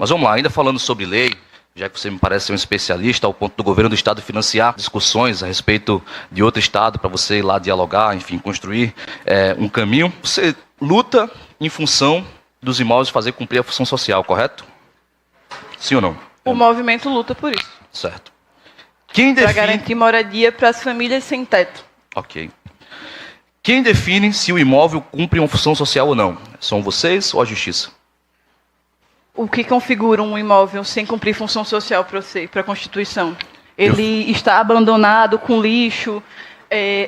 Mas vamos lá, ainda falando sobre lei, já que você me parece ser um especialista, ao ponto do governo do estado financiar discussões a respeito de outro estado para você ir lá dialogar, enfim, construir um caminho. Você luta em função dos imóveis fazer cumprir a função social, correto? Sim ou não? O movimento luta por isso. Certo. Quem define... Para garantir moradia para as famílias sem teto. Ok. Quem define se o imóvel cumpre uma função social ou não? São vocês ou a justiça? O que configura um imóvel sem cumprir função social para a Constituição? Ele está abandonado, com lixo,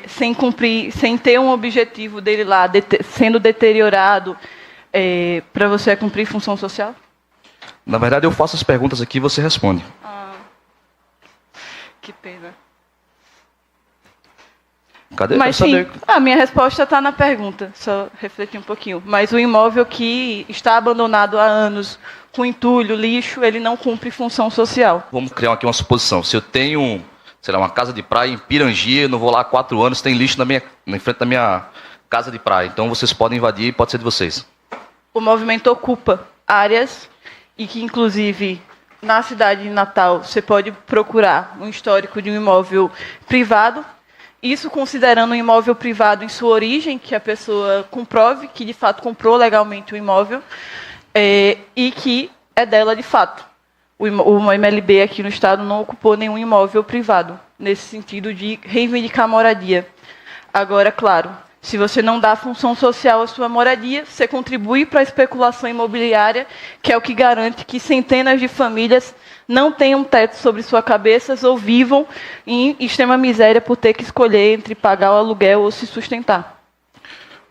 sem cumprir, sem ter um objetivo dele lá, sendo deteriorado, para você cumprir função social? Na verdade, eu faço as perguntas aqui e você responde. Que pena. Cadê? Mas sim, a minha resposta está na pergunta, só refletir um pouquinho. Mas o imóvel que está abandonado há anos, com entulho, lixo, ele não cumpre função social. Vamos criar aqui uma suposição. Se eu tenho, sei lá, uma casa de praia em Pirangi, eu não vou lá há 4 anos, tem lixo em frente da minha casa de praia. Então vocês podem invadir, pode ser de vocês. O movimento ocupa áreas e que, inclusive, na cidade de Natal, você pode procurar um histórico de um imóvel privado. Isso considerando um imóvel privado em sua origem, que a pessoa comprove que, de fato, comprou legalmente o imóvel e que é dela de fato. O MLB aqui no estado não ocupou nenhum imóvel privado, nesse sentido de reivindicar moradia. Agora, claro, se você não dá função social à sua moradia, você contribui para a especulação imobiliária, que é o que garante que centenas de famílias não tenham um teto sobre suas cabeças ou vivam em extrema miséria por ter que escolher entre pagar o aluguel ou se sustentar.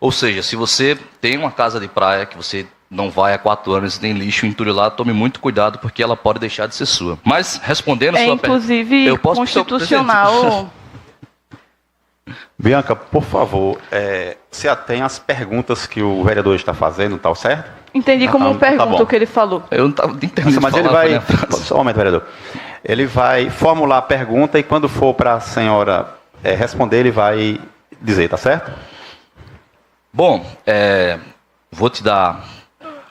Ou seja, se você tem uma casa de praia que você não vai há 4 anos e tem lixo, entulho lá, tome muito cuidado porque ela pode deixar de ser sua. Mas, respondendo a sua pergunta... inclusive, constitucional... Bianca, por favor, se atenha às perguntas que o vereador está fazendo, tá certo? Entendi como pergunta o que ele falou. Eu não estava entendendo. Mas ele vai... Só um momento, vereador. Ele vai formular a pergunta e quando for para a senhora responder, ele vai dizer, tá certo? Bom, vou te dar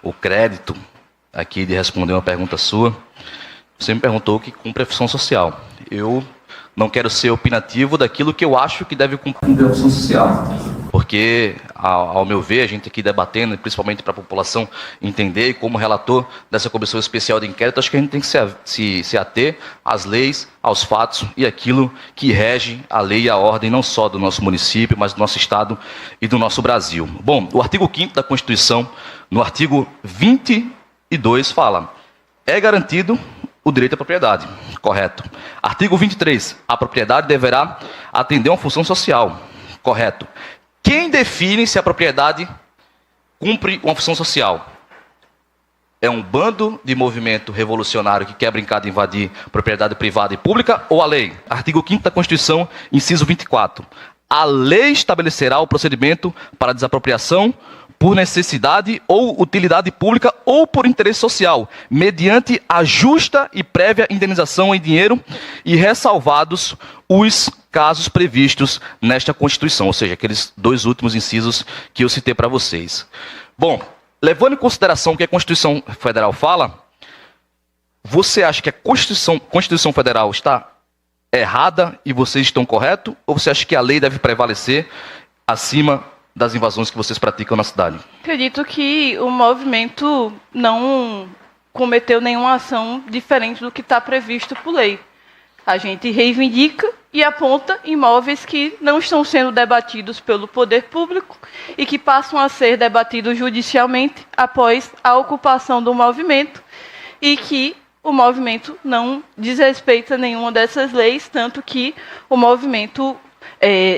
o crédito aqui de responder uma pergunta sua. Você me perguntou o que cumpre a função social. Eu não quero ser opinativo daquilo que eu acho que deve cumprir a função social. Porque, ao meu ver, a gente aqui debatendo, principalmente para a população entender, e como relator dessa comissão especial de inquérito, acho que a gente tem que se ater às leis, aos fatos e aquilo que rege a lei e a ordem, não só do nosso município, mas do nosso estado e do nosso Brasil. Bom, o artigo 5º da Constituição, no artigo 22, fala: é garantido o direito à propriedade. Correto. Artigo 23. A propriedade deverá atender uma função social. Correto. Quem define se a propriedade cumpre uma função social? É um bando de movimento revolucionário que quer brincar de invadir propriedade privada e pública ou a lei? Artigo 5º da Constituição, inciso 24. A lei estabelecerá o procedimento para desapropriação por necessidade ou utilidade pública ou por interesse social, mediante a justa e prévia indenização em dinheiro e ressalvados os casos previstos nesta Constituição, ou seja, aqueles 2 últimos incisos que eu citei para vocês. Bom, levando em consideração o que a Constituição Federal fala, você acha que a Constituição Federal está errada e vocês estão corretos? Ou você acha que a lei deve prevalecer acima das invasões que vocês praticam na cidade? Acredito que o movimento não cometeu nenhuma ação diferente do que está previsto por lei. A gente reivindica e aponta imóveis que não estão sendo debatidos pelo poder público e que passam a ser debatidos judicialmente após a ocupação do movimento e que o movimento não desrespeita nenhuma dessas leis, tanto que o movimento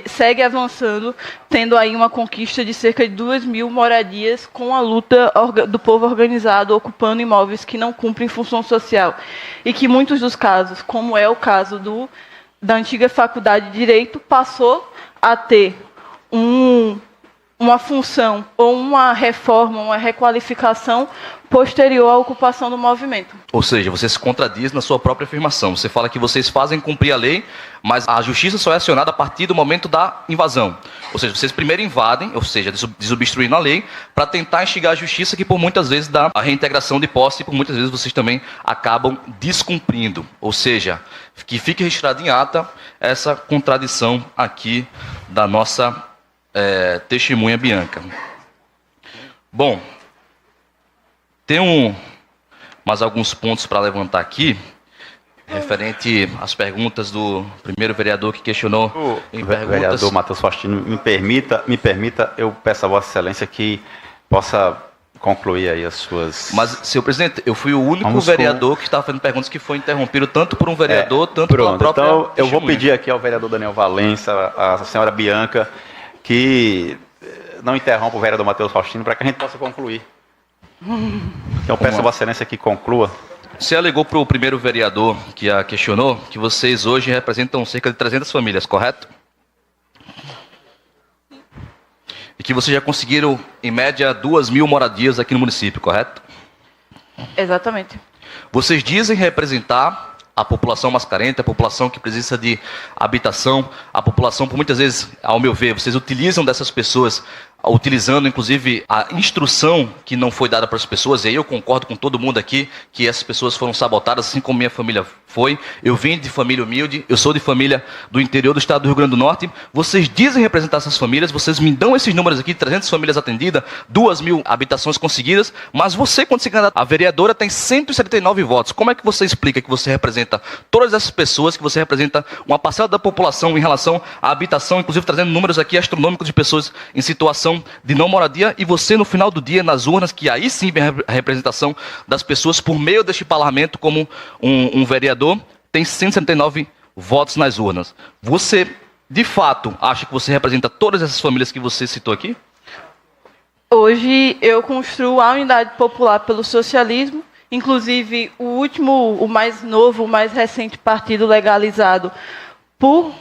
segue avançando, tendo aí uma conquista de cerca de 2.000 moradias com a luta do povo organizado, ocupando imóveis que não cumprem função social. E que muitos dos casos, como é o caso da antiga Faculdade de Direito, passou a ter um uma função ou uma reforma, uma requalificação posterior à ocupação do movimento. Ou seja, você se contradiz na sua própria afirmação. Você fala que vocês fazem cumprir a lei, mas a justiça só é acionada a partir do momento da invasão. Ou seja, vocês primeiro invadem, ou seja, desobstruindo a lei, para tentar instigar a justiça, que por muitas vezes dá a reintegração de posse, e por muitas vezes vocês também acabam descumprindo. Ou seja, que fique registrado em ata essa contradição aqui da nossa testemunha Bianca. Bom, tem mais alguns pontos para levantar aqui, referente às perguntas do primeiro vereador que questionou em perguntas. Vereador Matheus Faustino, me permita, eu peço a Vossa Excelência que possa concluir aí as suas... Mas, senhor presidente, eu fui o único vereador que estava fazendo perguntas que foi interrompido tanto por um vereador, tanto pela própria Então, eu vou testemunha. pedir aqui ao vereador Daniel Valença, à senhora Bianca, que não interrompa o vereador Matheus Faustino para que a gente possa concluir. Então, peço a Vossa Excelência que conclua. Você alegou para o primeiro vereador que a questionou que vocês hoje representam cerca de 300 famílias, correto? E que vocês já conseguiram, em média, 2.000 moradias aqui no município, correto? Exatamente. Vocês dizem representar a população mais carente, a população que precisa de habitação, a população, por muitas vezes, ao meu ver, vocês utilizam dessas pessoas, utilizando inclusive a instrução que não foi dada para as pessoas, e aí eu concordo com todo mundo aqui que essas pessoas foram sabotadas, assim como minha família foi. Eu vim de família humilde, eu sou de família do interior do estado do Rio Grande do Norte. Vocês dizem representar essas famílias, vocês me dão esses números aqui, 300 famílias atendidas, 2.000 habitações conseguidas, mas você, quando se candidata a vereadora, tem 179 votos. Como é que você explica que você representa todas essas pessoas, que você representa uma parcela da população em relação à habitação, inclusive trazendo números aqui astronômicos de pessoas em situação de não moradia, e você no final do dia nas urnas, que aí sim vem a representação das pessoas por meio deste parlamento como um vereador, tem 179 votos nas urnas. Você de fato acha que você representa todas essas famílias que você citou aqui? Hoje eu construo a Unidade Popular pelo Socialismo, inclusive o último, o mais novo, o mais recente partido legalizado por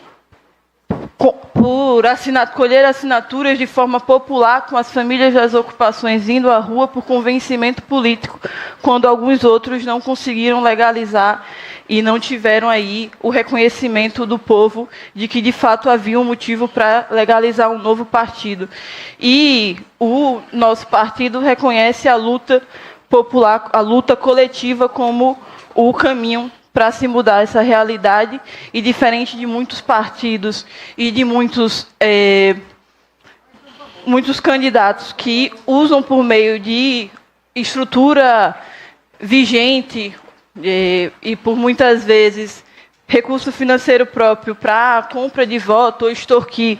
colher assinaturas de forma popular, com as famílias das ocupações indo à rua por convencimento político, quando alguns outros não conseguiram legalizar e não tiveram aí o reconhecimento do povo de que, de fato, havia um motivo para legalizar um novo partido. E o nosso partido reconhece a luta popular, a luta coletiva como o caminho para se mudar essa realidade, e diferente de muitos partidos e de muitos candidatos que usam por meio de estrutura vigente e por muitas vezes recurso financeiro próprio para compra de voto ou extorquir,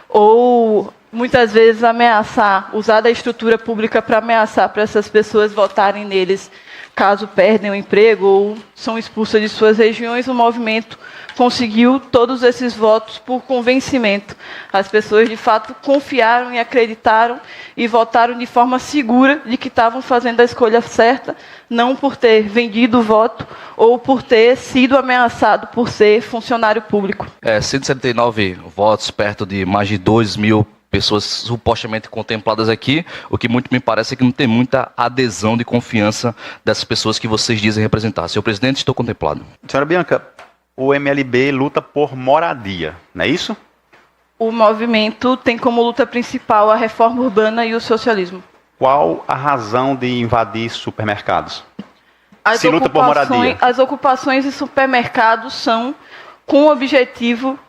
ou muitas vezes ameaçar, usar da estrutura pública para ameaçar para essas pessoas votarem neles caso perdem o emprego ou são expulsas de suas regiões. O movimento conseguiu todos esses votos por convencimento. As pessoas, de fato, confiaram e acreditaram e votaram de forma segura de que estavam fazendo a escolha certa, não por ter vendido o voto ou por ter sido ameaçado por ser funcionário público. 179 votos, perto de mais de 2.000 pessoas supostamente contempladas aqui, o que muito me parece é que não tem muita adesão de confiança dessas pessoas que vocês dizem representar. Senhor presidente, estou contemplado. Senhora Bianca, o MLB luta por moradia, não é isso? O movimento tem como luta principal a reforma urbana e o socialismo. Qual a razão de invadir supermercados? Se luta por moradia. As ocupações de supermercados são com o objetivo,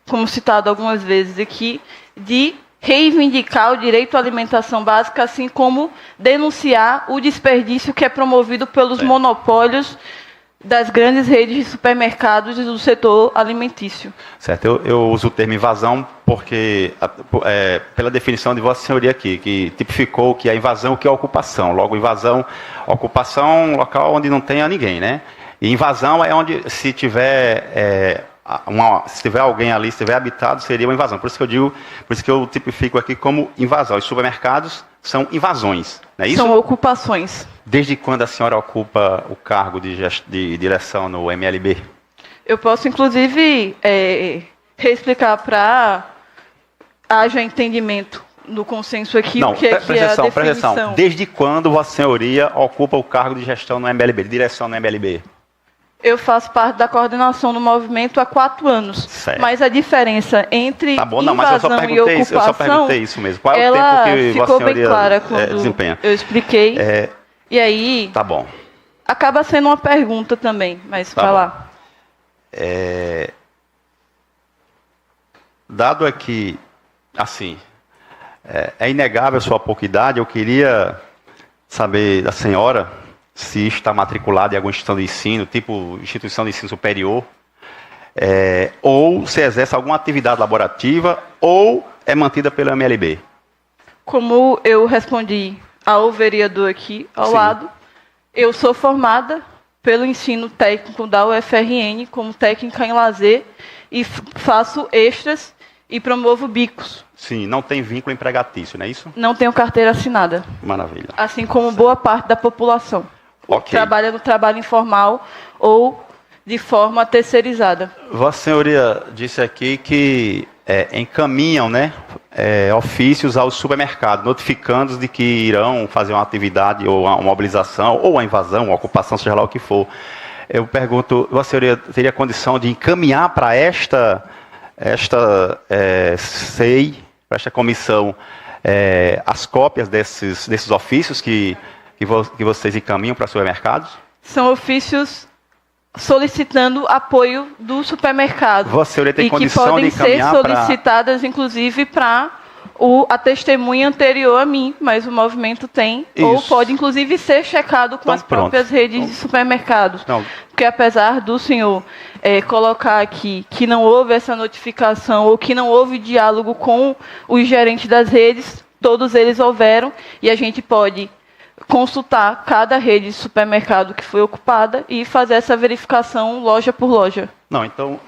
como citado algumas vezes aqui, de reivindicar o direito à alimentação básica, assim como denunciar o desperdício que é promovido pelos monopólios das grandes redes de supermercados e do setor alimentício. Certo, eu uso o termo invasão porque, pela definição de Vossa Senhoria aqui, que tipificou que a invasão o que é ocupação. Logo, invasão, ocupação, local onde não tenha ninguém, né? E invasão é onde, se tiver alguém ali, se tiver habitado, seria uma invasão. Por isso que eu digo, por isso que eu tipifico aqui como invasão. Os supermercados são invasões, não é isso? São ocupações. Desde quando a senhora ocupa o cargo de direção no MLB? Eu posso, inclusive, reexplicar para haja entendimento. no consenso aqui Não, o que é presta que é a atenção, presta definição. atenção. Desde quando Vossa Senhoria ocupa o cargo de gestão no MLB, de direção no MLB? Eu faço parte da coordenação do movimento há 4 anos. Certo. Mas a diferença entre Tá bom, não, mas eu só invasão e perguntei isso, ocupação, isso mesmo. Qual é o ela tempo que ficou Vossa bem Senhoria clara quando desempenha? eu expliquei. É, E aí, tá bom. acaba sendo uma pergunta também, mas Tá vai bom. lá. Dado aqui, assim, é inegável a sua pouca idade, eu queria saber da senhora se está matriculada em alguma instituição de ensino, tipo instituição de ensino superior, ou se exerce alguma atividade laborativa, ou é mantida pela MLB. Como eu respondi ao vereador aqui ao Sim. lado, eu sou formada pelo ensino técnico da UFRN como técnica em lazer e faço extras e promovo bicos. Sim, não tem vínculo empregatício, não é isso? Não tenho carteira assinada, Maravilha. assim como boa parte da população. Ok. Trabalha no trabalho informal ou de forma terceirizada. Vossa Senhoria disse aqui que encaminham, né, ofícios ao supermercado, notificando-os de que irão fazer uma atividade ou uma mobilização, ou uma invasão, uma ocupação, seja lá o que for. Eu pergunto, Vossa Senhoria teria condição de encaminhar para esta SEI, para esta comissão, as cópias desses ofícios que vocês encaminham para supermercados? São ofícios solicitando apoio do supermercado. Vossa Senhoria tem e que condição podem de ser encaminhar para... solicitadas, inclusive, para a testemunha anterior a mim, mas o movimento tem. Ou Isso. pode, inclusive, ser checado com Então, as próprias pronto. redes de supermercados. Não. Porque apesar do senhor colocar aqui que não houve essa notificação ou que não houve diálogo com os gerentes das redes, todos eles houveram, e a gente pode consultar cada rede de supermercado que foi ocupada e fazer essa verificação loja por loja. Não, então,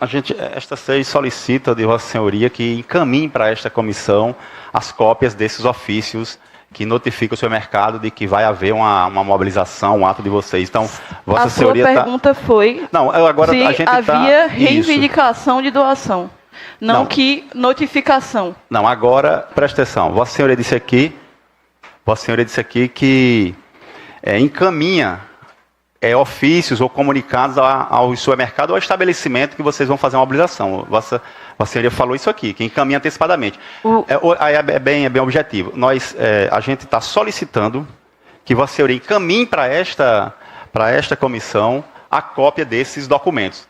esta SEI solicita de Vossa Senhoria que encaminhe para esta comissão as cópias desses ofícios que notificam o supermercado de que vai haver uma mobilização, um ato de vocês. Então, Vossa A sua Senhoria pergunta foi Não, agora se a gente havia Isso. reivindicação de doação, não Não. que notificação. Não, agora, presta atenção. Vossa Senhoria disse aqui que encaminha ofícios ou comunicados ao supermercado ou ao estabelecimento que vocês vão fazer uma mobilização. Vossa Senhoria falou isso aqui, que encaminha antecipadamente. Aí é bem objetivo. A gente está solicitando que Vossa Senhoria encaminhe para esta comissão a cópia desses documentos.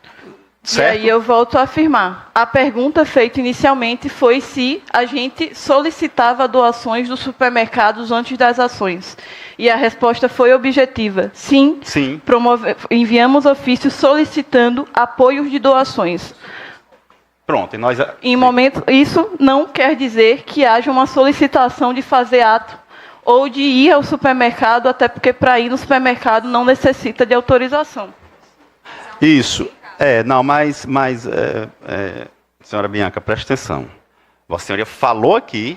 Certo? E aí eu volto a afirmar. A pergunta feita inicialmente foi se a gente solicitava doações dos supermercados antes das ações. E a resposta foi objetiva. Sim, Sim. Enviamos ofícios solicitando apoios de doações. Pronto. E nós... Isso não quer dizer que haja uma solicitação de fazer ato ou de ir ao supermercado, até porque para ir no supermercado não necessita de autorização. Isso. Senhora Bianca, presta atenção. Vossa Senhoria falou aqui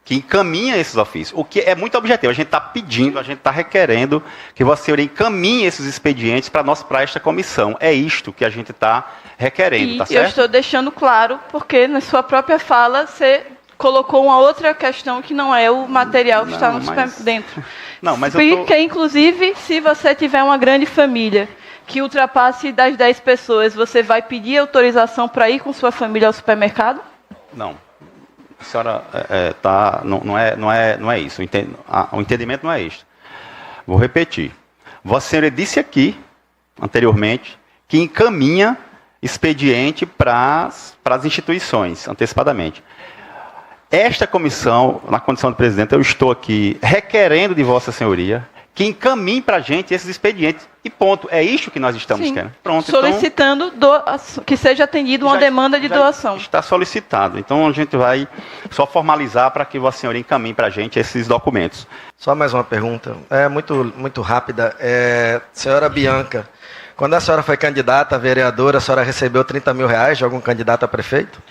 que encaminha esses ofícios, o que é muito objetivo. A gente está pedindo, a gente está requerendo que Vossa Senhoria encaminhe esses expedientes para esta comissão. É isto que a gente está requerendo, tá certo? Eu estou deixando claro, porque na sua própria fala você colocou uma outra questão que não é o material que está dentro. Não, mas Porque, inclusive, se você tiver uma grande família que ultrapasse das 10 pessoas, você vai pedir autorização para ir com sua família ao supermercado? Não. A senhora não é isso. O entendimento não é isso. Vou repetir. Vossa Senhoria disse aqui, anteriormente, que encaminha expediente para as instituições, antecipadamente. Esta comissão, na condição de presidente, eu estou aqui requerendo de Vossa Senhoria que encaminhe para a gente esses expedientes. E ponto. É isso que nós estamos querendo. Pronto. Solicitando que seja atendida uma demanda de doação. Está solicitado. Então a gente vai só formalizar para que Vossa Senhoria encaminhe para a gente esses documentos. Só mais uma pergunta. É muito rápida. Senhora Bianca, quando a senhora foi candidata a vereadora, a senhora recebeu 30 mil reais de algum candidato a prefeito?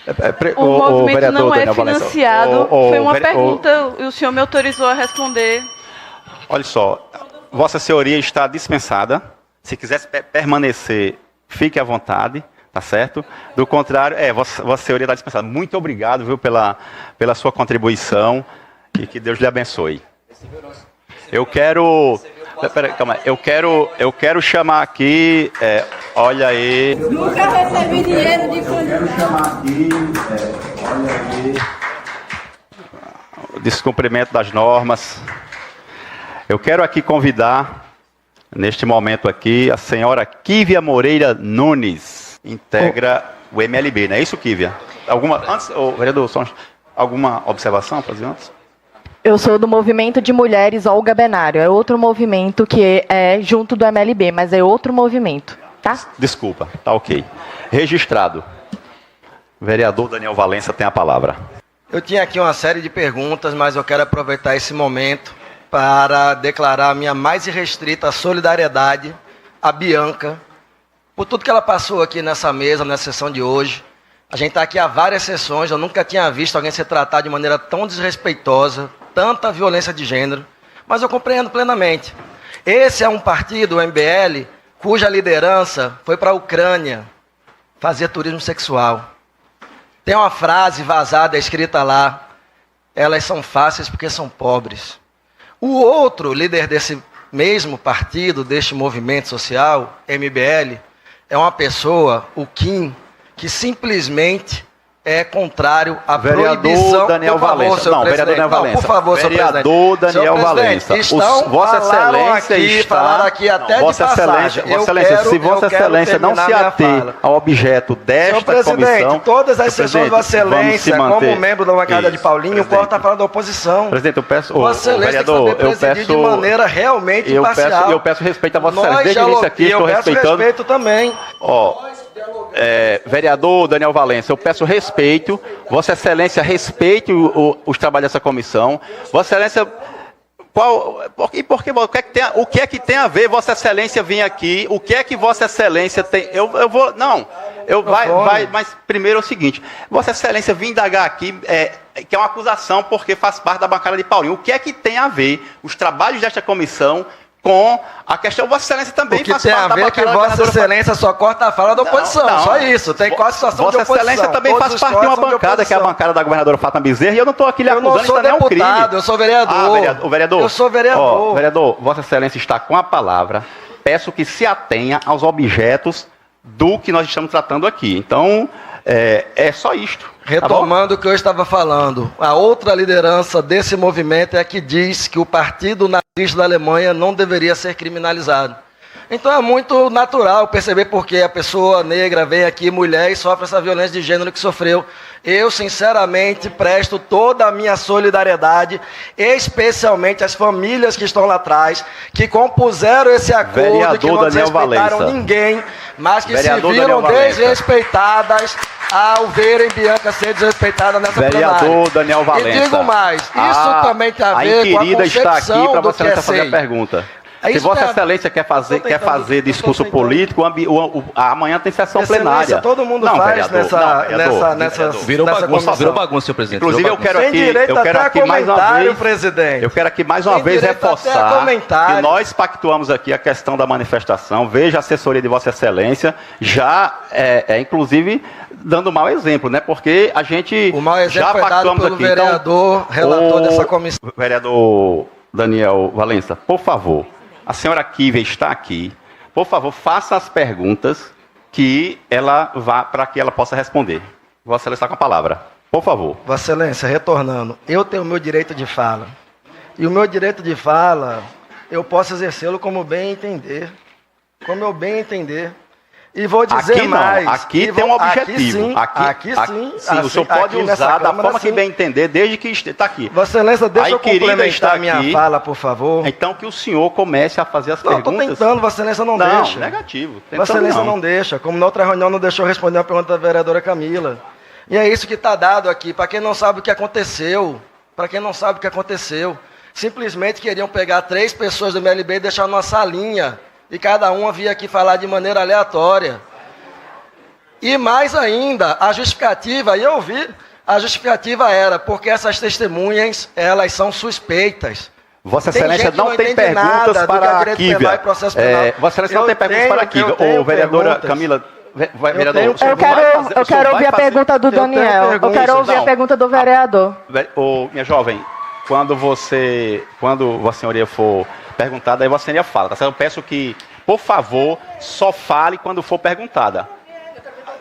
O movimento não é financiado. Foi uma pergunta e o senhor me autorizou a responder. Olha só, Vossa Senhoria está dispensada. Se quiser permanecer, fique à vontade, tá certo? Do contrário, Vossa Senhoria está dispensada. Muito obrigado, viu, pela sua contribuição. Que Deus lhe abençoe. Eu quero... Peraí, calma. Eu quero chamar aqui... olha aí... Nunca recebi dinheiro de Eu quero chamar aqui... olha aí... O descumprimento das normas. Eu quero aqui convidar, neste momento aqui, a senhora Kívia Moreira Nunes, integra o MLB, não é isso, Kívia? Antes, vereador, alguma observação a fazer antes? Eu sou do movimento de mulheres Olga Benário. É outro movimento que é junto do MLB, mas é outro movimento, tá? Desculpa, tá ok. Registrado. Vereador Daniel Valença tem a palavra. Eu tinha aqui uma série de perguntas, mas eu quero aproveitar esse momento para declarar a minha mais irrestrita solidariedade à Bianca, por tudo que ela passou aqui nessa mesa, nessa sessão de hoje. A gente está aqui há várias sessões, eu nunca tinha visto alguém ser tratado de maneira tão desrespeitosa, tanta violência de gênero, mas eu compreendo plenamente. Esse é um partido, o MBL, cuja liderança foi para a Ucrânia fazer turismo sexual. Tem uma frase vazada escrita lá: elas são fáceis porque são pobres. O outro líder desse mesmo partido, deste movimento social, MBL, é uma pessoa, o Kim, que simplesmente é contrário à proibição... Daniel Valença. Não, vereador Daniel Valença. Por favor, senhor presidente. Vereador Daniel Valença. Vossa Excelência está... Falaram aqui até de passagem. Vossa Excelência, se Vossa Excelência não se ater ao objeto desta comissão... Senhor presidente, todas as sessões de Vossa Excelência, como membro da bancada de Paulinho, pode estar falando da oposição. Presidente, eu peço... Vossa Excelência tem que saber presidir de maneira realmente imparcial. Eu peço respeito a Vossa Excelência. Desde o início aqui, estou respeitando... Eu peço respeito também. Vereador Daniel Valença, eu peço respeito. Vossa Excelência respeite os trabalhos dessa comissão. Vossa Excelência, o que é que tem a ver Vossa Excelência vir aqui? O que é que Vossa Excelência tem? Mas primeiro é o seguinte: Vossa Excelência vir indagar aqui, que é uma acusação porque faz parte da bancada de Paulinho. O que é que tem a ver os trabalhos desta comissão com a questão? Vossa Excelência também faz parte da bancada. O que tem a ver é que Vossa Excelência só corta a fala da oposição, só isso. Tem qual a situação de oposição. Vossa Excelência também faz parte de uma bancada, que é a bancada da governadora Fátima Bezerra, e eu não estou aqui lhe acusando, isso não é um crime. Eu sou vereador. Vereador. Eu sou vereador. Vereador, Vossa Excelência está com a palavra. Peço que se atenha aos objetos do que nós estamos tratando aqui. Então, é só isto. Retomando o que eu estava falando, a outra liderança desse movimento é a que diz que o partido nazista da Alemanha não deveria ser criminalizado. Então é muito natural perceber porque a pessoa negra vem aqui, mulher, e sofre essa violência de gênero que sofreu. Eu, sinceramente, presto toda a minha solidariedade, especialmente às famílias que estão lá atrás, que compuseram esse acordo, que não desrespeitaram ninguém, mas que se viram desrespeitadas ao verem Bianca ser desrespeitada nessa plenária. Vereador Daniel Valença. E digo mais, isso também tem a ver com a concepção está aqui para Vossa Excelência fazer a SEI. pergunta. Se Vossa Excelência quer fazer discurso político, amanhã tem sessão plenária. Todo mundo faz nessa Virou bagunça, senhor presidente. Inclusive, eu quero aqui mais uma vez, presidente. Eu quero aqui mais uma vez reforçar que nós pactuamos aqui a questão da manifestação. Veja a assessoria de Vossa Excelência, já inclusive dando mau exemplo, né? Porque a gente o mau exemplo já foi dado pelo aqui. Vereador, relator dessa comissão. Vereador Daniel Valença, por favor. A senhora Kívia está aqui. Por favor, faça as perguntas que ela vá para que ela possa responder. Vossa Excelência está com a palavra. Por favor. Vossa Excelência, retornando, eu tenho o meu direito de fala. E o meu direito de fala, eu posso exercê-lo como bem entender. Como eu bem entender. E vou dizer aqui não, mais. Aqui tem um objetivo. Aqui sim. Sim, o senhor pode usar da forma que bem entender, desde que está aqui. Vossa Excelência, deixa eu complementar a minha fala, por favor. Então que o senhor comece a fazer as perguntas. Estou tentando, Vossa Excelência não deixa. Não, negativo. Vossa Excelência não deixa. Como na outra reunião não deixou responder a pergunta da vereadora Camila. E é isso que está dado aqui. Para quem não sabe o que aconteceu. Simplesmente queriam pegar 3 pessoas do MLB e deixar numa salinha. E cada uma vinha aqui falar de maneira aleatória. E mais ainda, a justificativa, e eu ouvi, a justificativa era porque essas testemunhas, elas são suspeitas. Vossa Excelência não tem perguntas para a Kívia. Vossa Excelência não tem perguntas para a Kívia. Ô, vereadora Camila, vereador... Eu quero ouvir a pergunta do Daniel. Eu quero ouvir a pergunta do vereador. Minha jovem, quando Vossa Senhoria for perguntada, aí Vossa Senhoria fala, tá certo? Eu peço que, por favor, só fale quando for perguntada.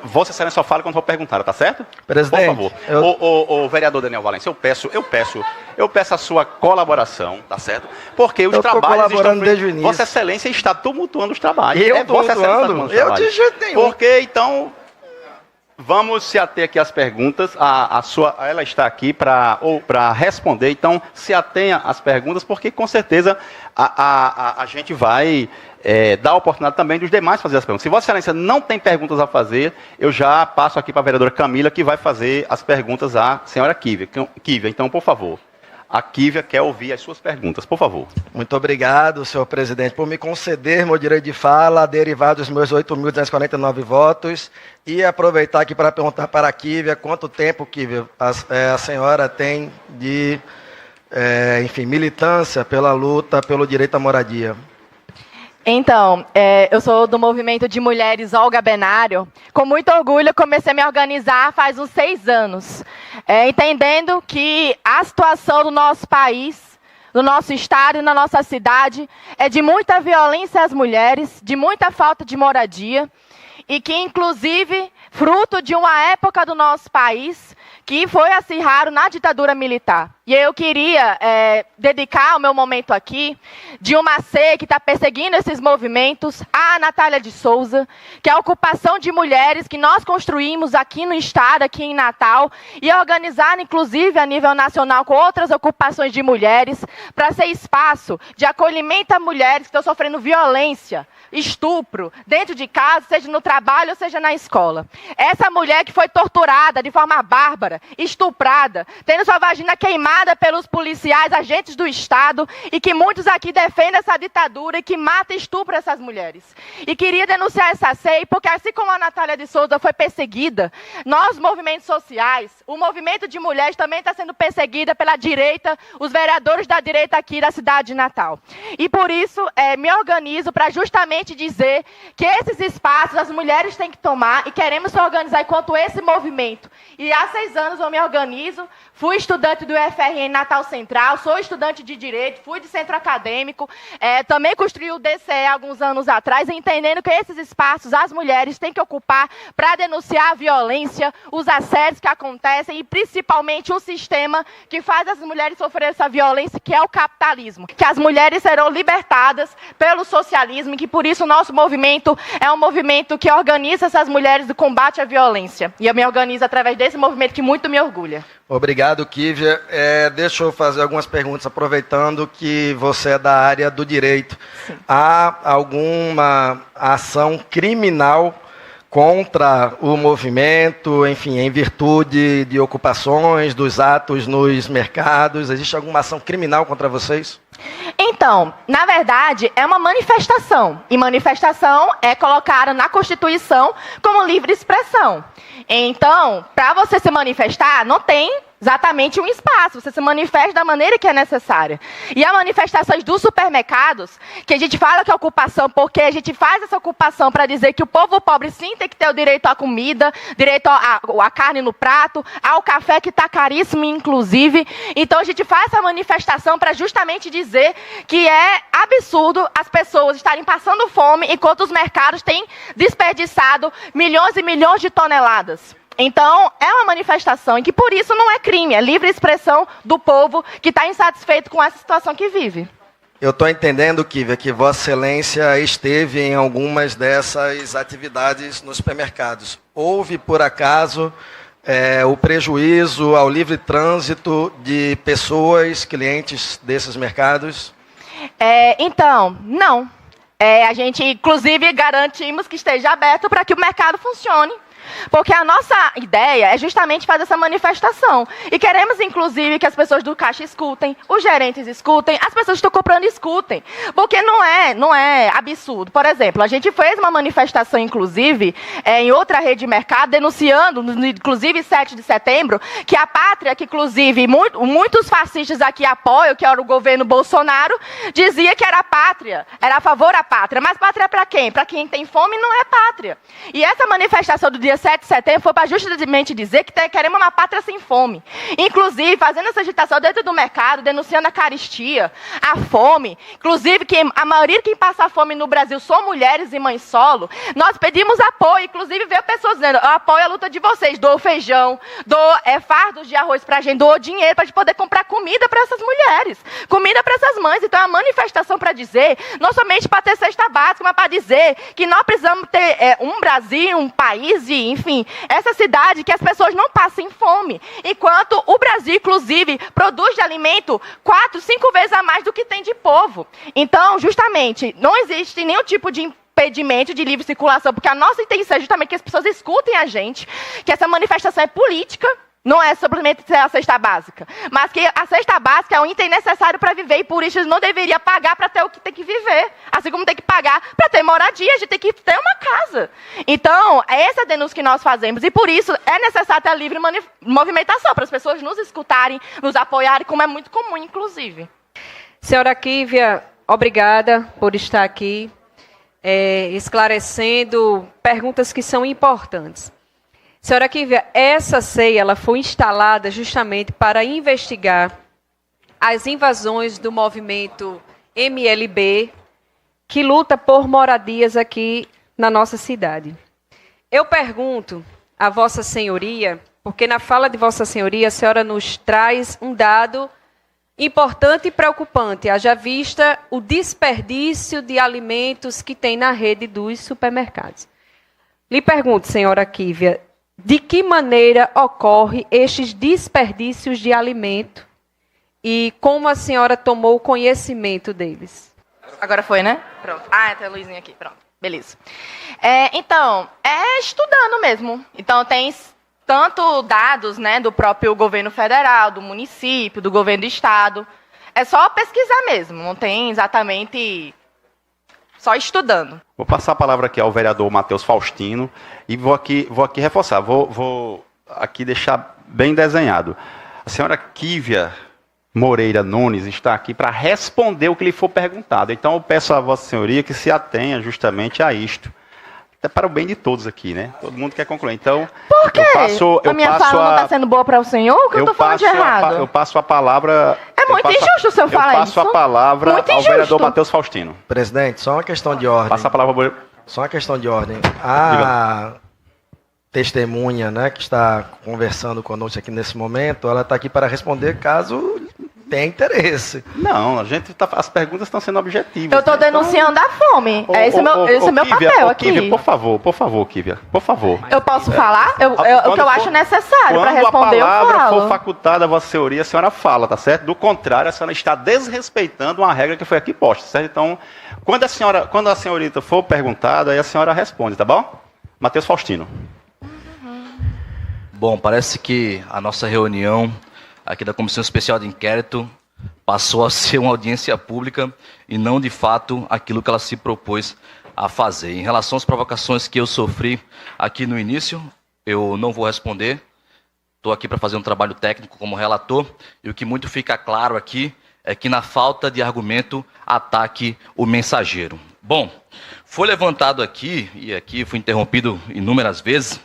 Vossa Excelência só fala quando for perguntada, tá certo? Presidente, por favor. O vereador Daniel Valência, eu peço a sua colaboração, tá certo? Porque os trabalhos estão... desde o início. Vossa Excelência está tumultuando os trabalhos. Eu tumultuando? Eu de jeito nenhum. Porque, então, vamos se ater aqui às perguntas. Ela está aqui para responder, então se atenha às perguntas, porque com certeza a gente vai dar a oportunidade também dos demais fazer as perguntas. Se Vossa Excelência não tem perguntas a fazer, eu já passo aqui para a vereadora Camila, que vai fazer as perguntas à senhora Kívia. Kívia, então, por favor. A Kívia quer ouvir as suas perguntas, por favor. Muito obrigado, senhor presidente, por me conceder meu direito de fala, derivado dos meus 8.249 votos, e aproveitar aqui para perguntar para a Kívia quanto tempo, Kívia, a senhora tem de, militância pela luta pelo direito à moradia. Então, eu sou do movimento de mulheres Olga Benário. Com muito orgulho, comecei a me organizar faz uns 6 anos, entendendo que a situação do nosso país, do nosso estado e na nossa cidade é de muita violência às mulheres, de muita falta de moradia, e que, inclusive, fruto de uma época do nosso país que foi acirrado na ditadura militar. E eu queria dedicar o meu momento aqui de uma C que está perseguindo esses movimentos, a Natália de Souza, que é a ocupação de mulheres que nós construímos aqui no estado, aqui em Natal, e organizar, inclusive, a nível nacional com outras ocupações de mulheres, para ser espaço de acolhimento a mulheres que estão sofrendo violência, estupro, dentro de casa, seja no trabalho ou seja na escola. Essa mulher que foi torturada de forma bárbara, estuprada, tendo sua vagina queimada pelos policiais, agentes do Estado, e que muitos aqui defendem essa ditadura e que mata e estupra essas mulheres. E queria denunciar essa SEI, porque assim como a Natália de Souza foi perseguida, nós, movimentos sociais, o movimento de mulheres também está sendo perseguida pela direita, os vereadores da direita aqui da cidade de Natal. E por isso, me organizo para justamente dizer que esses espaços as mulheres têm que tomar e queremos se organizar enquanto esse movimento. E há 6 anos eu me organizo, fui estudante do UFRN Natal Central, sou estudante de Direito, fui de centro acadêmico, também construí o DCE alguns anos atrás, entendendo que esses espaços as mulheres têm que ocupar para denunciar a violência, os assédios que acontecem e principalmente o sistema que faz as mulheres sofrer essa violência, que é o capitalismo. Que as mulheres serão libertadas pelo socialismo e que por isso o nosso movimento é um movimento que organiza essas mulheres do combate à violência. E eu me organizo através desse movimento que muito me orgulha. Obrigado, Kívia. Deixa eu fazer algumas perguntas, aproveitando que você é da área do direito. Sim. Há alguma ação criminal contra o movimento, enfim, em virtude de ocupações, dos atos nos mercados? Existe alguma ação criminal contra vocês? Então, na verdade, é uma manifestação. E manifestação é colocada na Constituição como livre expressão. Então, para você se manifestar, não tem exatamente um espaço, você se manifesta da maneira que é necessária. E há manifestações dos supermercados, que a gente fala que é ocupação, porque a gente faz essa ocupação para dizer que o povo pobre sim tem que ter o direito à comida, direito à carne no prato, ao café que está caríssimo, inclusive. Então a gente faz essa manifestação para justamente dizer que é absurdo as pessoas estarem passando fome enquanto os mercados têm desperdiçado milhões e milhões de toneladas. Então, é uma manifestação em que, por isso, não é crime, é livre expressão do povo que está insatisfeito com essa situação que vive. Eu estou entendendo, Kívia, que Vossa Excelência esteve em algumas dessas atividades nos supermercados. Houve, por acaso, o prejuízo ao livre trânsito de pessoas, clientes desses mercados? Então, não. A gente, inclusive, garantimos que esteja aberto para que o mercado funcione. Porque a nossa ideia é justamente fazer essa manifestação. E queremos, inclusive, que as pessoas do caixa escutem, os gerentes escutem, as pessoas que estão comprando escutem. Porque não é absurdo. Por exemplo, a gente fez uma manifestação, inclusive, em outra rede de mercado, denunciando, inclusive 7 de setembro, que a pátria, que inclusive muitos fascistas aqui apoiam, que era o governo Bolsonaro, dizia que era pátria, era a favor da pátria. Mas pátria é para quem? Para quem tem fome não é pátria. E essa manifestação do dia dia 7 de setembro foi para justamente dizer que queremos uma pátria sem fome. Inclusive, fazendo essa agitação dentro do mercado, denunciando a carestia, a fome. Inclusive, que a maioria de quem passa fome no Brasil são mulheres e mães solo. Nós pedimos apoio, inclusive veio pessoas dizendo, eu apoio a luta de vocês, dou feijão, dou fardos de arroz para a gente, dou dinheiro para a gente poder comprar comida para essas mulheres, comida para essas mães. Então, é uma manifestação para dizer, não somente para ter cesta básica, mas para dizer que nós precisamos ter um Brasil, um país, e, enfim, essa cidade que as pessoas não passem fome. Enquanto o Brasil, inclusive, produz de alimento 4, 5 vezes a mais do que tem de povo. Então, justamente, não existe nenhum tipo de impedimento de livre circulação, porque a nossa intenção é justamente que as pessoas escutem a gente, que essa manifestação é política, não é simplesmente ser a cesta básica, mas que a cesta básica é um item necessário para viver e por isso não deveria pagar para ter o que tem que viver. Assim como tem que pagar para ter moradia, a gente tem que ter uma casa. Então, é essa denúncia que nós fazemos e por isso é necessário ter a livre movimentação, para as pessoas nos escutarem, nos apoiarem, como é muito comum, inclusive. Senhora Kívia, obrigada por estar aqui, esclarecendo perguntas que são importantes. Senhora Kívia, essa ceia ela foi instalada justamente para investigar as invasões do movimento MLB, que luta por moradias aqui na nossa cidade. Eu pergunto a Vossa Senhoria, porque na fala de Vossa Senhoria a senhora nos traz um dado importante e preocupante, haja vista o desperdício de alimentos que tem na rede dos supermercados. Lhe pergunto, senhora Kívia, de que maneira ocorre estes desperdícios de alimento e como a senhora tomou conhecimento deles? Agora foi, né? Pronto. Ah, tem a luzinha aqui. Pronto. Beleza. Então, é estudando mesmo. Então, tem tanto dados, né, do próprio governo federal, do município, do governo do estado. É só pesquisar mesmo. Não tem exatamente... Só estudando. Vou passar a palavra aqui ao vereador Matheus Faustino e vou aqui reforçar, vou aqui deixar bem desenhado. A senhora Kívia Moreira Nunes está aqui para responder o que lhe for perguntado. Então eu peço a Vossa Senhoria que se atenha justamente a isto. É para o bem de todos aqui, né? Todo mundo quer concluir. Então, por quê? A minha fala não está sendo boa para o senhor? O que eu estou falando de errado? Eu passo a palavra... É muito injusto o senhor falar isso. Eu passo a palavra ao vereador Matheus Faustino. Presidente, só uma questão de ordem. Passa a palavra... Só uma questão de ordem. A testemunha, né, que está conversando conosco aqui nesse momento, ela está aqui para responder caso tenha interesse. Não, as perguntas estão sendo objetivas. Eu estou denunciando a fome. Esse é o meu papel aqui. Kívia, por favor, Kívia, por favor. Eu posso falar? O que eu acho necessário para responder, eu falo. Quando a palavra for facultada a Vossa Senhoria, a senhora fala, tá certo? Do contrário, a senhora está desrespeitando uma regra que foi aqui posta, certo? Então, quando a senhorita for perguntada, aí a senhora responde, tá bom? Matheus Faustino. Bom, parece que a nossa reunião aqui da Comissão Especial de Inquérito passou a ser uma audiência pública e não, de fato, aquilo que ela se propôs a fazer. Em relação às provocações que eu sofri aqui no início, eu não vou responder. Estou aqui para fazer um trabalho técnico como relator e o que muito fica claro aqui é que, na falta de argumento, ataque o mensageiro. Bom, foi levantado aqui, e aqui fui interrompido inúmeras vezes,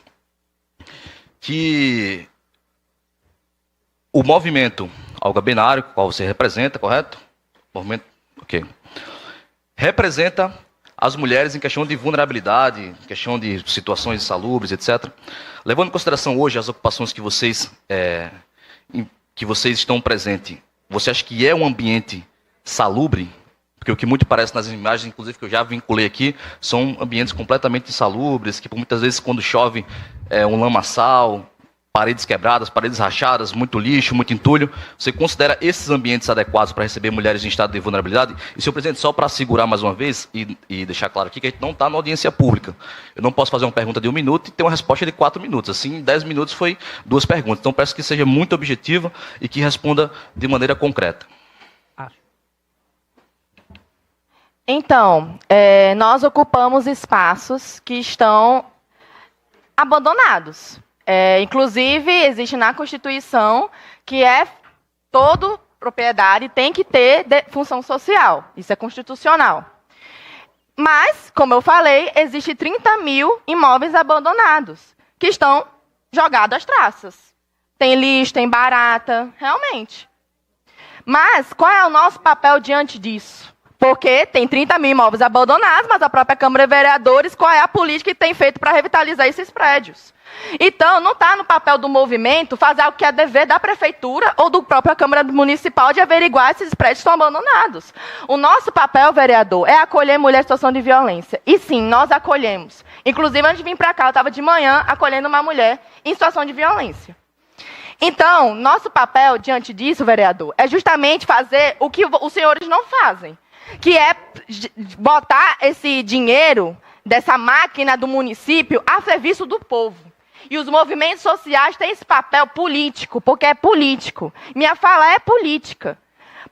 que o movimento Olga Benário, qual você representa, correto? Movimento, ok. Representa as mulheres em questão de vulnerabilidade, em questão de situações insalubres, etc. Levando em consideração hoje as ocupações que vocês estão presentes, você acha que é um ambiente salubre? Porque o que muito parece nas imagens, inclusive, que eu já vinculei aqui, são ambientes completamente insalubres, que muitas vezes quando chove é um lamaçal, paredes quebradas, paredes rachadas, muito lixo, muito entulho. Você considera esses ambientes adequados para receber mulheres em estado de vulnerabilidade? E, senhor presidente, só para assegurar mais uma vez e deixar claro aqui que a gente não está na audiência pública. Eu não posso fazer uma pergunta de 1 minuto e ter uma resposta de 4 minutos. Assim, em 10 minutos foi 2 perguntas. Então, peço que seja muito objetiva e que responda de maneira concreta. Então, nós ocupamos espaços que estão abandonados. Inclusive, existe na Constituição que todo propriedade tem que ter função social. Isso é constitucional. Mas, como eu falei, existe 30 mil imóveis abandonados, que estão jogados às traças. Tem lixo, tem barata, realmente. Mas qual é o nosso papel diante disso? Porque tem 30 mil imóveis abandonados, mas a própria Câmara de Vereadores, qual é a política que tem feito para revitalizar esses prédios? Então, não está no papel do movimento fazer o que é dever da Prefeitura ou do própria Câmara Municipal de averiguar se esses prédios estão abandonados. O nosso papel, vereador, é acolher mulher em situação de violência. E sim, nós acolhemos. Inclusive, antes de vir para cá, eu estava de manhã acolhendo uma mulher em situação de violência. Então, nosso papel diante disso, vereador, é justamente fazer o que os senhores não fazem, que é botar esse dinheiro dessa máquina do município a serviço do povo. E os movimentos sociais têm esse papel político, porque é político. Minha fala é política.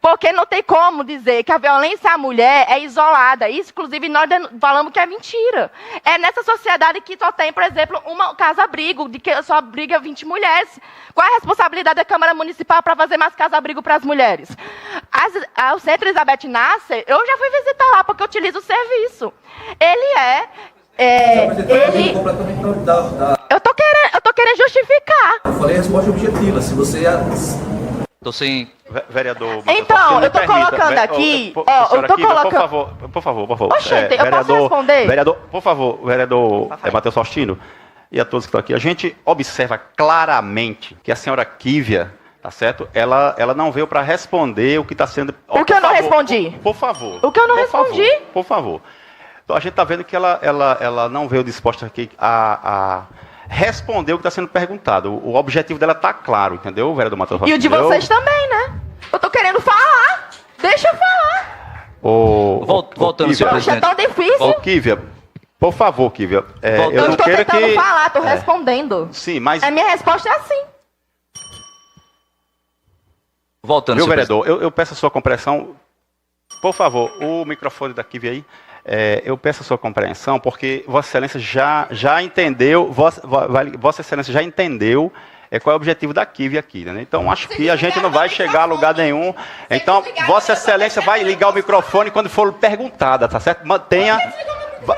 Porque não tem como dizer que a violência à mulher é isolada. Isso, inclusive, nós falamos que é mentira. É nessa sociedade que só tem, por exemplo, uma casa-abrigo, de que só abriga 20 mulheres. Qual é a responsabilidade da Câmara Municipal para fazer mais casa-abrigo para as mulheres? O Centro Elizabeth Nasser, eu já fui visitar lá, porque eu utilizo o serviço. Eu tô querendo justificar. Eu falei a resposta objetiva. Se você... Tô sem... Vereador... Então, eu tô colocando aqui... eu tô colocando... Por favor. Oxente, eu posso responder? Vereador, por favor, vereador Matheus Faustino e a todos que estão aqui. A gente observa claramente que a senhora Kívia, tá certo? Ela não veio para responder o que está sendo... O que eu não respondi? Por favor. O que eu não respondi? Por favor. Então, a gente está vendo que ela não veio disposta aqui a responder o que está sendo perguntado. O objetivo dela está claro, entendeu, vereador Matheus Faustino? E o de vocês também, né? Eu tô querendo falar. Deixa eu falar. Voltando, senhor Poxa, é presidente. tão difícil. Kívia, por favor, Kívia. Eu estou tentando falar, estou respondendo. Sim, mas... A minha resposta é assim. Voltando, Meu senhor vereador, eu peço a sua compreensão. Por favor, o microfone da Kívia aí. Eu peço a sua compreensão, porque Vossa Excelência já entendeu, Vossa Excelência já entendeu qual é o objetivo da Kívia aqui, né? Então, acho que a gente não vai chegar a lugar nenhum. Então, Vossa Excelência vai ligar o microfone quando for perguntada, tá certo? Mantenha...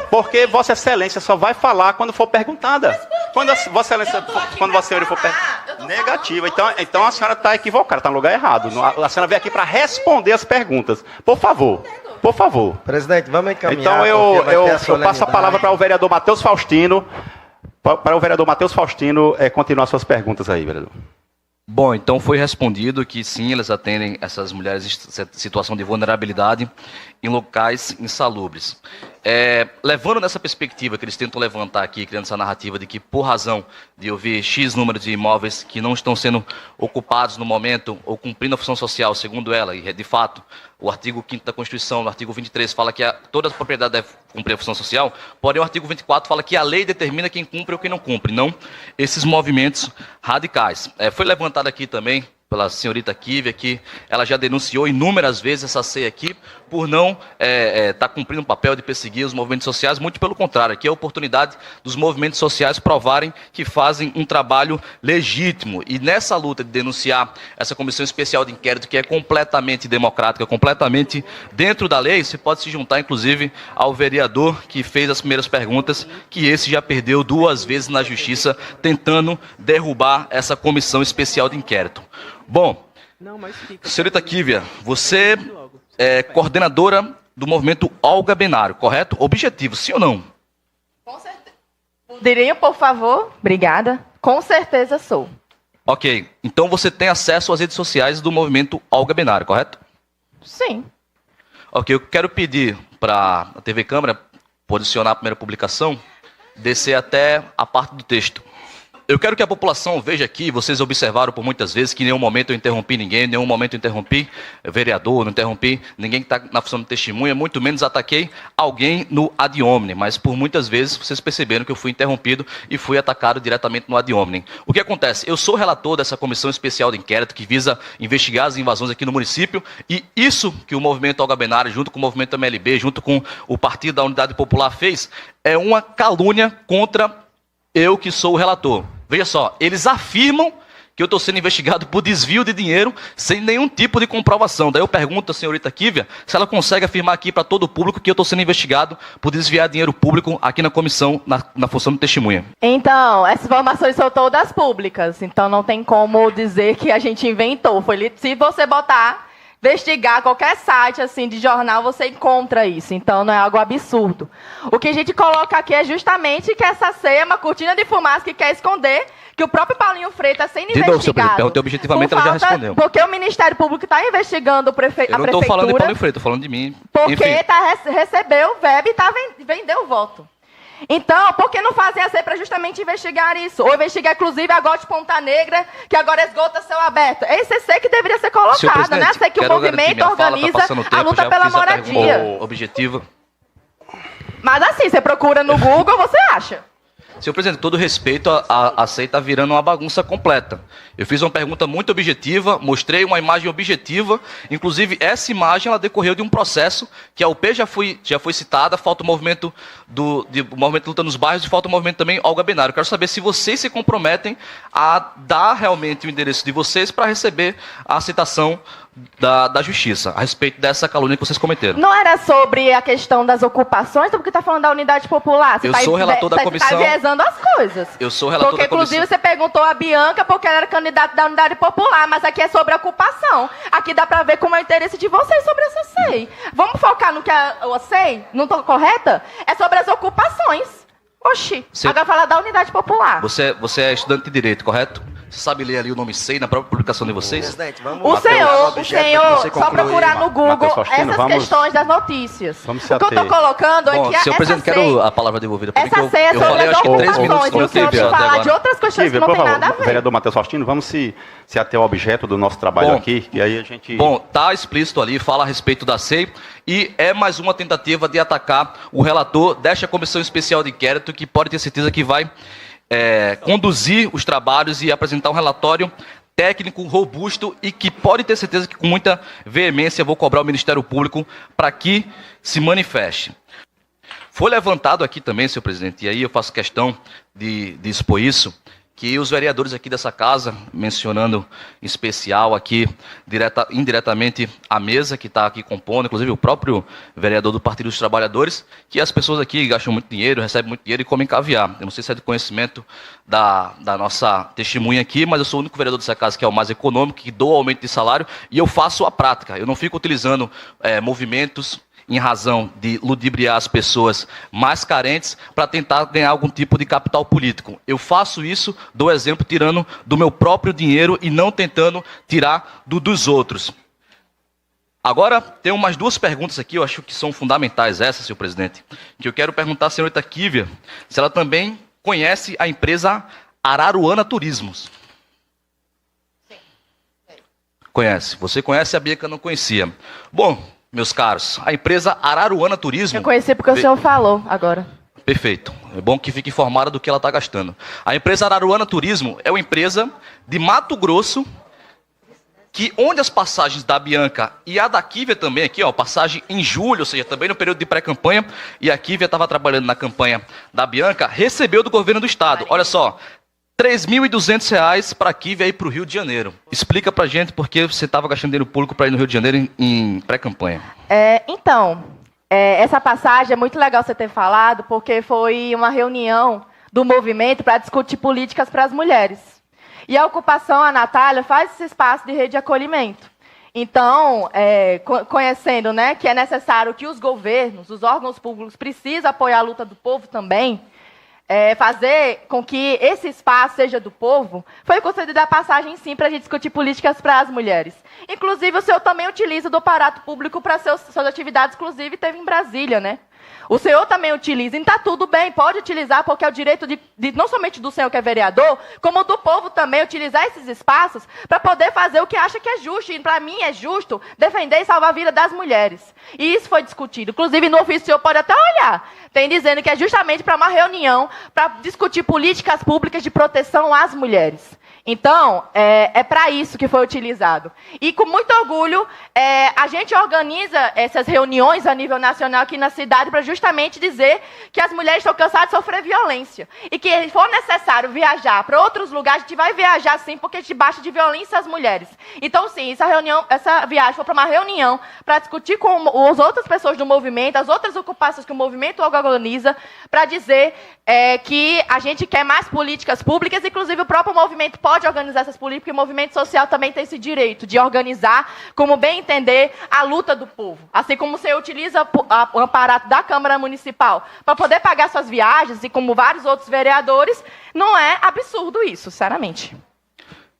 Porque Vossa Excelência só vai falar quando for perguntada. Quando Vossa Senhora for perguntada. Negativa. Então a senhora está equivocada, está no lugar errado. A senhora veio aqui para responder as perguntas. Por favor. Presidente, vamos encaminhar. Então eu passo a palavra para o vereador Matheus Faustino. Para o vereador Matheus Faustino continuar suas perguntas aí, vereador. Bom, então foi respondido que sim, eles atendem essas mulheres em situação de vulnerabilidade em locais insalubres. Levando nessa perspectiva que eles tentam levantar aqui, criando essa narrativa de que, por razão de ouvir X número de imóveis que não estão sendo ocupados no momento ou cumprindo a função social, segundo ela, e de fato, o artigo 5º da Constituição, no artigo 23, fala que toda a propriedade deve cumprir a função social, porém o artigo 24 fala que a lei determina quem cumpre ou quem não cumpre, não esses movimentos radicais. Foi levantado aqui também pela senhorita Kívia, que ela já denunciou inúmeras vezes essa CEI aqui por não estar cumprindo o papel de perseguir os movimentos sociais, muito pelo contrário, aqui é a oportunidade dos movimentos sociais provarem que fazem um trabalho legítimo. E nessa luta de denunciar essa comissão especial de inquérito, que é completamente democrática, completamente dentro da lei, você pode se juntar, inclusive, ao vereador que fez as primeiras perguntas, que esse já perdeu 2 vezes na justiça, tentando derrubar essa comissão especial de inquérito. Bom, senhorita Kívia, você é coordenadora do movimento Olga Benário, correto? Objetivo, sim ou não? Com certeza. Poderiam, por favor? Obrigada. Com certeza sou. Ok, então você tem acesso às redes sociais do movimento Olga Benário, correto? Sim. Ok, eu quero pedir para a TV Câmara posicionar a primeira publicação, descer até a parte do texto. Eu quero que a população veja aqui, vocês observaram por muitas vezes que em nenhum momento eu interrompi ninguém, em nenhum momento eu interrompi vereador, não interrompi ninguém que está na função de testemunha, muito menos ataquei alguém no ad hominem, mas por muitas vezes vocês perceberam que eu fui interrompido e fui atacado diretamente no ad hominem. O que acontece? Eu sou relator dessa comissão especial de inquérito que visa investigar as invasões aqui no município e isso que o movimento Olga Benário, junto com o movimento MLB, junto com o Partido da Unidade Popular fez, é uma calúnia contra eu que sou o relator. Veja só, eles afirmam que eu estou sendo investigado por desvio de dinheiro sem nenhum tipo de comprovação. Daí eu pergunto à senhorita Kívia se ela consegue afirmar aqui para todo o público que eu estou sendo investigado por desviar dinheiro público aqui na comissão, na função de testemunha. Então, essas informações são todas públicas, então não tem como dizer que a gente inventou. Se você investigar qualquer site assim de jornal, você encontra isso. Então, não é algo absurdo. O que a gente coloca aqui é justamente que essa ceia é uma cortina de fumaça que quer esconder que o próprio Paulinho Freire está sendo investigado. De novo, senhor presidente, perguntei objetivamente, ela já respondeu. Porque o Ministério Público está investigando a prefeitura. Eu não estou falando de Paulinho Freire, estou falando de mim. Porque recebeu o VEB e vendeu o voto. Então, por que não fazem a ceia para justamente investigar isso? Ou investigar, inclusive, a Gote Ponta Negra, que agora esgota céu aberto. Esse é ceia que deveria ser colocado, né? Sei que o movimento organiza a luta pela moradia. Objetiva. Mas assim, você procura no Google, você acha. Senhor presidente, todo respeito, a CEI está virando uma bagunça completa. Eu fiz uma pergunta muito objetiva, mostrei uma imagem objetiva, inclusive essa imagem ela decorreu de um processo que a UP já foi citada, falta o movimento movimento Luta nos Bairros e falta o movimento também Olga Benário. Quero saber se vocês se comprometem a dar realmente o endereço de vocês para receber a citação da justiça a respeito dessa calúnia que vocês cometeram. Não era sobre a questão das ocupações, porque está falando da unidade popular. Eu sou relator da comissão. Você está enviesando as coisas. Eu sou relator da comissão. Porque, inclusive, você perguntou a Bianca porque ela era candidata da unidade popular, mas aqui é sobre a ocupação. Aqui dá para ver como é o interesse de vocês sobre essa SEI. Vamos focar no que a SEI, não estou correta? É sobre as ocupações. Oxi, agora fala da unidade popular. Você é estudante de direito, correto? Você sabe ler ali o nome SEI na própria publicação de vocês? Presidente, vamos O senhor, só procurar no Google essas questões das notícias. O que eu estou colocando é que senhor presidente, quero a palavra devolvida para mim. Essa ceia é sobre as ocupações. O senhor tem que falar de outras questões que não tem nada a ver. Vereador Matheus Faustino, vamos se ater ao objeto do nosso trabalho aqui, e aí a gente... Bom, está explícito ali, fala a respeito da SEI, e é mais uma tentativa de atacar o relator desta comissão especial de inquérito, que pode ter certeza que vai conduzir os trabalhos e apresentar um relatório técnico, robusto, e que pode ter certeza que com muita veemência vou cobrar o Ministério Público para que se manifeste. Foi levantado aqui também, senhor presidente, e aí eu faço questão de expor isso, que os vereadores aqui dessa casa, mencionando em especial aqui, indiretamente a mesa que está aqui compondo, inclusive o próprio vereador do Partido dos Trabalhadores, que as pessoas aqui gastam muito dinheiro, recebem muito dinheiro e comem caviar. Eu não sei se é de conhecimento da nossa testemunha aqui, mas eu sou o único vereador dessa casa que é o mais econômico, que dou aumento de salário, e eu faço a prática. Eu não fico utilizando movimentos em razão de ludibriar as pessoas mais carentes para tentar ganhar algum tipo de capital político. Eu faço isso, dou exemplo, tirando do meu próprio dinheiro e não tentando tirar dos outros. Agora, tem umas duas perguntas aqui, eu acho que são fundamentais essas, senhor presidente, que eu quero perguntar à senhorita Kívia se ela também conhece a empresa Araruana Turismos. Sim. Conhece. Você conhece, a Bianca não conhecia. Bom, meus caros, a empresa Araruana Turismo... Eu conheci porque o senhor falou agora. Perfeito. É bom que fique informada do que ela está gastando. A empresa Araruana Turismo é uma empresa de Mato Grosso, que onde as passagens da Bianca e a da Kívia também, aqui, ó, passagem em julho, ou seja, também no período de pré-campanha, e a Kívia estava trabalhando na campanha da Bianca, recebeu do governo do estado. Olha só, R$ 3.200 para a Kívia ir para o Rio de Janeiro. Explica para a gente por que você estava gastando dinheiro público para ir no Rio de Janeiro em pré-campanha. Essa passagem é muito legal você ter falado, porque foi uma reunião do movimento para discutir políticas para as mulheres. E a ocupação, a Natália, faz esse espaço de rede de acolhimento. Então, conhecendo, né, que é necessário que os governos, os órgãos públicos precisam apoiar a luta do povo também, fazer com que esse espaço seja do povo, foi concedida a passagem, sim, para a gente discutir políticas para as mulheres. Inclusive, o senhor também utiliza do aparato público para suas atividades, inclusive teve em Brasília, né? O senhor também utiliza, e está tudo bem, pode utilizar, porque é o direito não somente do senhor que é vereador, como do povo também, utilizar esses espaços para poder fazer o que acha que é justo. E para mim é justo defender e salvar a vida das mulheres. E isso foi discutido. Inclusive, no ofício, o senhor pode até olhar. Tem dizendo que é justamente para uma reunião para discutir políticas públicas de proteção às mulheres. Então, é para isso que foi utilizado. E com muito orgulho, a gente organiza essas reuniões a nível nacional aqui na cidade para justamente dizer que as mulheres estão cansadas de sofrer violência. E que se for necessário viajar para outros lugares, a gente vai viajar sim, porque a gente baixa de violência às mulheres. Então, sim, essa viagem foi para uma reunião para discutir com as outras pessoas do movimento, as outras ocupações que o movimento organiza, para dizer que a gente quer mais políticas públicas, inclusive o próprio movimento pode organizar essas políticas, porque o movimento social também tem esse direito de organizar, como bem entender, a luta do povo. Assim como você utiliza o aparato da Câmara Municipal para poder pagar suas viagens, e como vários outros vereadores, não é absurdo isso, sinceramente.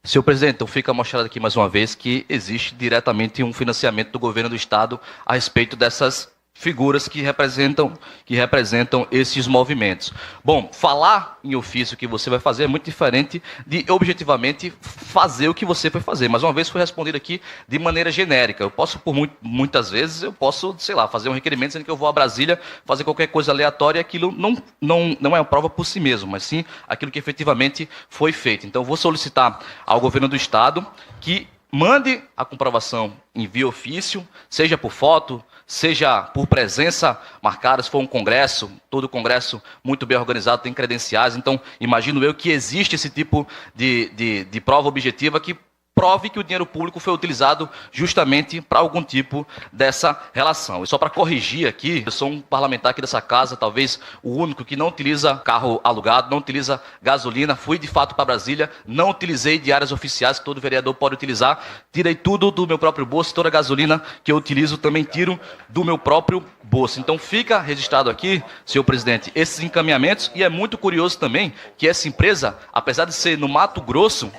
Senhor presidente, então fica mostrado aqui mais uma vez que existe diretamente um financiamento do governo do Estado a respeito dessas figuras que representam esses movimentos. Bom, falar em ofício que você vai fazer é muito diferente de objetivamente fazer o que você foi fazer. Mais uma vez foi respondido aqui de maneira genérica. Eu posso, muitas vezes, sei lá, fazer um requerimento dizendo que eu vou a Brasília fazer qualquer coisa aleatória e aquilo não é uma prova por si mesmo, mas sim aquilo que efetivamente foi feito. Então, eu vou solicitar ao governo do Estado que mande a comprovação em via ofício, seja por foto, seja por presença marcada, se for um congresso, todo congresso muito bem organizado, tem credenciais, então imagino eu que existe esse tipo de prova objetiva que prove que o dinheiro público foi utilizado justamente para algum tipo dessa relação. E só para corrigir aqui, eu sou um parlamentar aqui dessa casa, talvez o único que não utiliza carro alugado, não utiliza gasolina, fui de fato para Brasília, não utilizei diárias oficiais que todo vereador pode utilizar, tirei tudo do meu próprio bolso, toda a gasolina que eu utilizo também tiro do meu próprio bolso. Então fica registrado aqui, senhor presidente, esses encaminhamentos, e é muito curioso também que essa empresa, apesar de ser no Mato Grosso,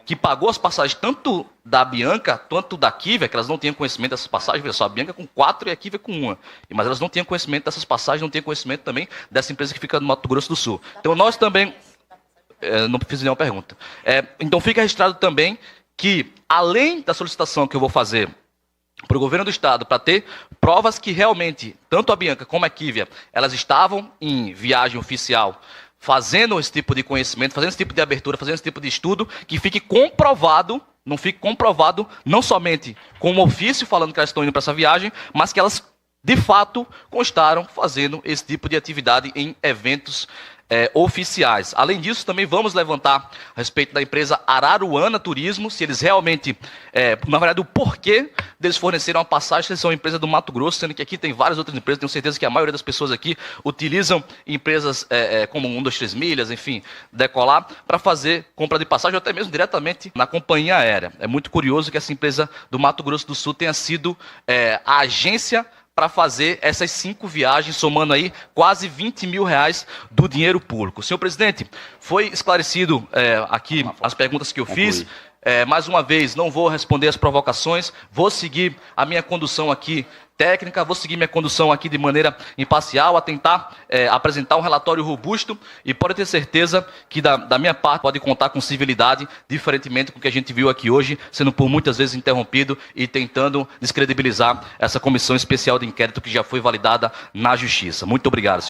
que pagou as passagens tanto da Bianca quanto da Kívia, que elas não tinham conhecimento dessas passagens, veja só, a Bianca com 4 e a Kívia com 1. Mas elas não tinham conhecimento dessas passagens, não tinham conhecimento também dessa empresa que fica no Mato Grosso do Sul. Então nós também, não fiz nenhuma pergunta. Então fica registrado também que, além da solicitação que eu vou fazer para o governo do Estado, para ter provas que realmente, tanto a Bianca como a Kívia, elas estavam em viagem oficial, fazendo esse tipo de conhecimento, fazendo esse tipo de abertura, fazendo esse tipo de estudo, que fique comprovado, não somente com um ofício falando que elas estão indo para essa viagem, mas que elas, de fato, constaram fazendo esse tipo de atividade em eventos oficiais. Além disso, também vamos levantar a respeito da empresa Araruana Turismo, se eles realmente, na verdade, o porquê deles forneceram uma passagem, eles são uma empresa do Mato Grosso, sendo que aqui tem várias outras empresas, tenho certeza que a maioria das pessoas aqui utilizam empresas como 1, 2, 3 milhas, enfim, Decolar, para fazer compra de passagem, ou até mesmo diretamente na companhia aérea. É muito curioso que essa empresa do Mato Grosso do Sul tenha sido a agência para fazer essas 5 viagens, somando aí quase 20 mil reais do dinheiro público. Senhor presidente, foi esclarecido aqui as perguntas que eu fiz. Mais uma vez, não vou responder as provocações, vou seguir a minha condução aqui técnica, vou seguir minha condução aqui de maneira imparcial, a tentar apresentar um relatório robusto, e pode ter certeza que da minha parte pode contar com civilidade, diferentemente do que a gente viu aqui hoje, sendo por muitas vezes interrompido e tentando descredibilizar essa comissão especial de inquérito que já foi validada na Justiça. Muito obrigado, senhor.